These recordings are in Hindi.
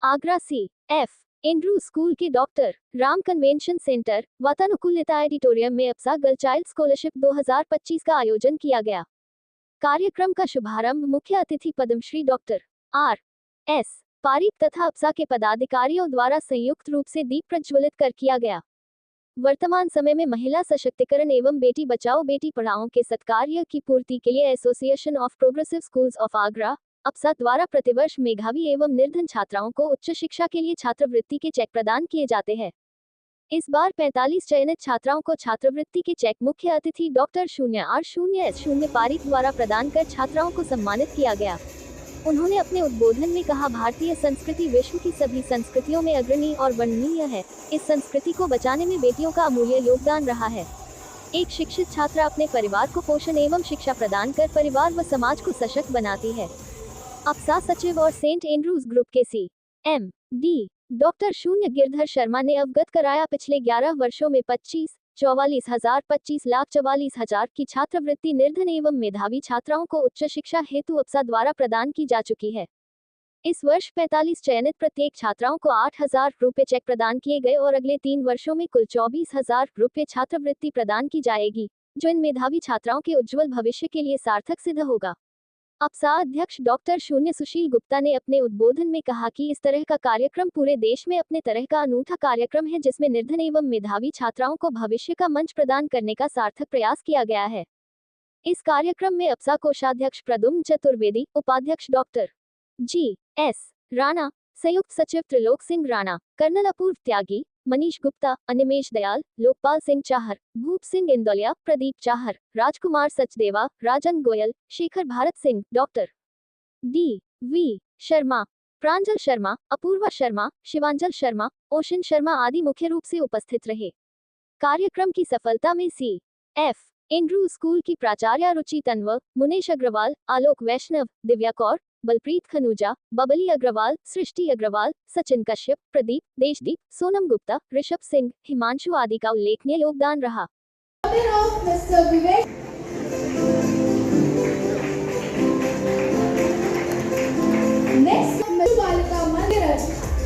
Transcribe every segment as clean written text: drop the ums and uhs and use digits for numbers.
आगरा सी.एफ. एंड्रू स्कूल के डॉक्टर राम कन्वेंशन सेंटर वातानुकूलिता एडिटोरियम में अप्सा गर्ल चाइल्ड स्कॉलरशिप 2025 का आयोजन किया गया। कार्यक्रम का शुभारंभ मुख्य अतिथि पद्मश्री डॉक्टर आर.एस. पारिक तथा अप्सा के पदाधिकारियों द्वारा संयुक्त रूप से दीप प्रज्वलित कर किया गया। वर्तमान समय में महिला सशक्तिकरण एवं बेटी बचाओ बेटी पढ़ाओ के सत्कार्य की पूर्ति के लिए association of progressive schools of Agra APSA द्वारा प्रतिवर्ष मेधावी एवं निर्धन छात्राओं को उच्च शिक्षा के लिए छात्रवृत्ति के चेक प्रदान किए जाते हैं। इस बार 45 चयनित छात्राओं को छात्रवृत्ति के चेक मुख्य अतिथि डॉक्टर 0R0S0 पारिक द्वारा प्रदान कर छात्राओं को सम्मानित किया गया। उन्होंने अपने उद्बोधन में कहा, भारतीय संस्कृति विश्व की सभी संस्कृतियों में अग्रणी और वंदनीय है। इस संस्कृति को बचाने में बेटियों का अमूल्य योगदान रहा है। एक शिक्षित छात्रा अपने परिवार को पोषण एवं शिक्षा प्रदान कर परिवार व समाज को सशक्त बनाती है। अप्सा सचिव और सेंट एंड्रूज ग्रुप के सी.एम.डी. डॉक्टर शून्य गिरधर शर्मा ने अवगत कराया, पिछले 11 वर्षों में 25,44,44,44,000 की छात्रवृत्ति निर्धन एवं मेधावी छात्राओं को उच्च शिक्षा हेतु अप्सा द्वारा प्रदान की जा चुकी है। इस वर्ष 45 चयनित प्रत्येक छात्राओं को 8,000 रुपये चेक प्रदान किए गए और अगले 3 वर्षों में कुल 24,000 रुपये छात्रवृत्ति प्रदान की जाएगी, जो इन मेधावी छात्राओं के उज्जवल भविष्य के लिए सार्थक सिद्ध होगा। अप्सा अध्यक्ष डॉक्टर शून्य सुशील गुप्ता ने अपने उद्बोधन में कहा कि इस तरह का कार्यक्रम पूरे देश में अपने तरह का अनूठा कार्यक्रम है, जिसमें निर्धन एवं मेधावी छात्राओं को भविष्य का मंच प्रदान करने का सार्थक प्रयास किया गया है। इस कार्यक्रम में अप्सा कोषाध्यक्ष प्रद्युम्न चतुर्वेदी, उपाध्यक्ष डॉक्टर जी.एस. राणा, संयुक्त सचिव त्रिलोक सिंह राणा, कर्नल अपूर्व त्यागी, मनीष गुप्ता, अनिमेश दयाल, लोकपाल सिंह चाहर, भूप सिंह इंदौलिया, प्रदीप चाहर, राजकुमार सचदेवा, राजन गोयल, शेखर भारत सिंह, डॉक्टर डी.वी. शर्मा, प्रांजल शर्मा, अपूर्वा शर्मा, शिवांजल शर्मा, ओशन शर्मा आदि मुख्य रूप से उपस्थित रहे। कार्यक्रम की सफलता में सी.एफ. एंड्रू स्कूल की प्राचार्य रुचि तन्वर, मुनेश अग्रवाल, आलोक वैष्णव, दिव्या कौर, बलप्रीत खनूजा, बबली अग्रवाल, सृष्टि अग्रवाल, सचिन कश्यप, प्रदीप, देशदीप, सोनम गुप्ता, ऋषभ सिंह, हिमांशु आदि का उल्लेखनीय योगदान रहा।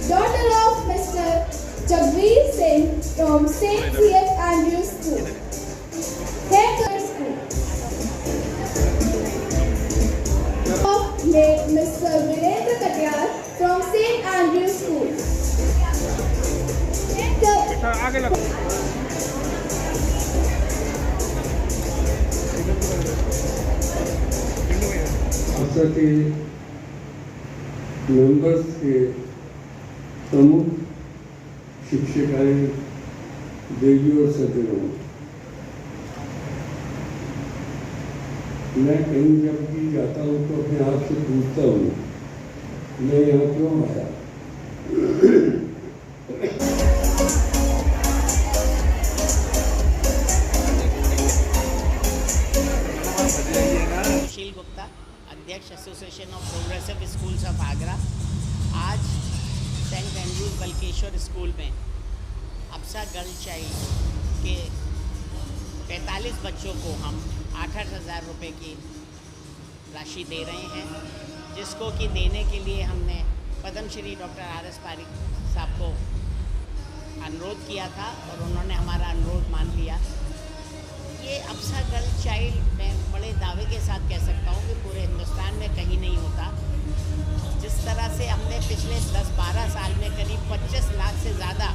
Daughter of Mr. Jagveer Singh from St. C.F. Andrews School. Hacker School. Of late Mr. Virendra Katyal from St. Andrews School. आशा के मेंबर्स के प्रमुख शिक्षिकाएं, देवी और सज्जनों, मैं कहीं जब भी जाता हूँ तो अपने आप से पूछता हूँ, मैं यहाँ क्यों आया। सुशील गुप्ता, अध्यक्ष association of progressive schools of Agra. आज सेंट एंड्रूज बल्केश्वर स्कूल में अप्सा गर्ल चाइल्ड के 45 बच्चों को हम 8,000 रुपये की राशि दे रहे हैं, जिसको कि देने के लिए हमने पद्मश्री डॉक्टर आर.एस. पारिक साहब को अनुरोध किया था और उन्होंने हमारा अनुरोध मान लिया। ये अप्सा गर्ल चाइल्ड मैं बड़े दावे के साथ कह सकता हूँ कि पूरे हिंदुस्तान में कहीं नहीं होता। जिस तरह से हमने पिछले 10-12 साल में करीब 25 लाख से ज़्यादा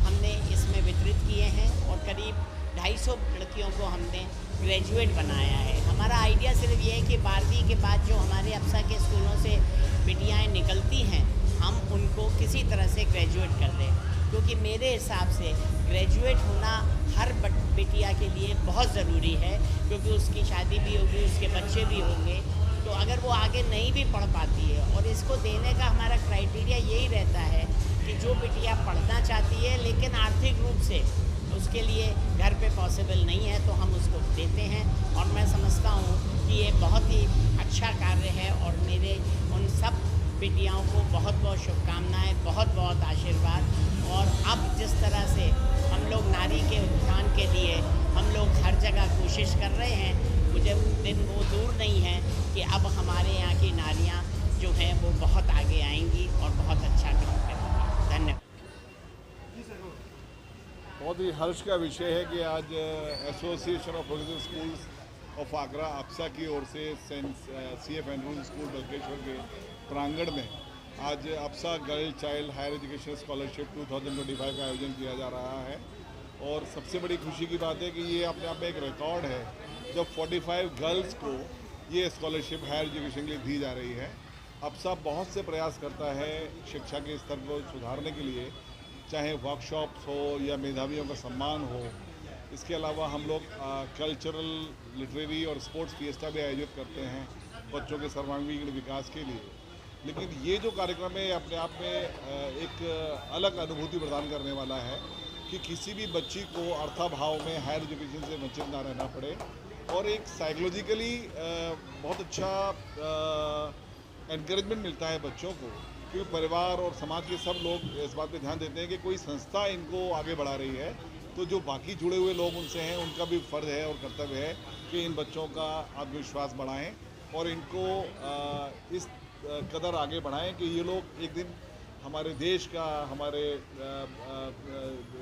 हमने इसमें वितरित किए हैं और करीब 250 लड़कियों को हमने ग्रेजुएट बनाया है। हमारा आइडिया सिर्फ ये है कि 12वीं के बाद जो हमारे अप्सा के स्कूलों से बिटियाएँ निकलती हैं, हम उनको किसी तरह से ग्रेजुएट कर दें, क्योंकि मेरे हिसाब से ग्रेजुएट होना हर बिटिया के लिए बहुत ज़रूरी है, क्योंकि उसकी शादी भी होगी, उसके बच्चे भी होंगे। तो अगर वो आगे नहीं भी पढ़ पाती है, और इसको देने का हमारा क्राइटेरिया यही रहता है कि जो बिटिया पढ़ना चाहती है लेकिन आर्थिक रूप से उसके लिए घर पे पॉसिबल नहीं है, तो हम उसको देते हैं। और मैं समझता हूँ कि ये बहुत ही अच्छा कार्य है और मेरे उन सब बेटियाओं को बहुत बहुत शुभकामनाएं, बहुत बहुत आशीर्वाद। और अब जिस तरह से हम लोग नारी के उत्थान के लिए हम लोग हर जगह कोशिश कर रहे हैं, मुझे दिन वो दूर नहीं है कि अब हमारे यहाँ की नारियाँ जो हैं वो बहुत आगे आएंगी और बहुत अच्छा बहुत ही हर्ष का विषय है कि आज association of progressive schools of Agra APSA की ओर से Saint CF Andrews school Balkeshwar के प्रांगण में आज APSA girl child higher education scholarship 2025 का आयोजन किया जा रहा है। और सबसे बड़ी खुशी की बात है कि ये अपने आप में एक रिकॉर्ड है जब 45 गर्ल्स को ये स्कॉलरशिप हायर एजुकेशन के लिए दी जा रही है। अप्सा बहुत से प्रयास करता है शिक्षा के स्तर को सुधारने के लिए, चाहे वर्कशॉप्स हो या मेधावियों का सम्मान हो। इसके अलावा हम लोग कल्चरल, लिटरेरी और स्पोर्ट्स फिएस्टा भी आयोजित करते हैं बच्चों के सर्वांगीण विकास के लिए। लेकिन ये जो कार्यक्रम है अपने आप में एक अलग अनुभूति प्रदान करने वाला है कि किसी भी बच्ची को अर्थाभाव में हायर एजुकेशन से वंचित ना रहना पड़े और एक साइकोलॉजिकली बहुत अच्छा एनकरेजमेंट मिलता है बच्चों को, क्योंकि परिवार और समाज के सब लोग इस बात पे ध्यान देते हैं कि कोई संस्था इनको आगे बढ़ा रही है, तो जो बाकी जुड़े हुए लोग उनसे हैं उनका भी फ़र्ज़ है और कर्तव्य है कि इन बच्चों का आत्मविश्वास बढ़ाएं और इनको इस कदर आगे बढ़ाएं कि ये लोग एक दिन हमारे देश का, हमारे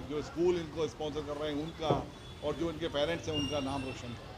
जो स्कूल इनको स्पॉन्सर कर रहे हैं उनका और जो इनके पेरेंट्स हैं उनका नाम रोशन करें।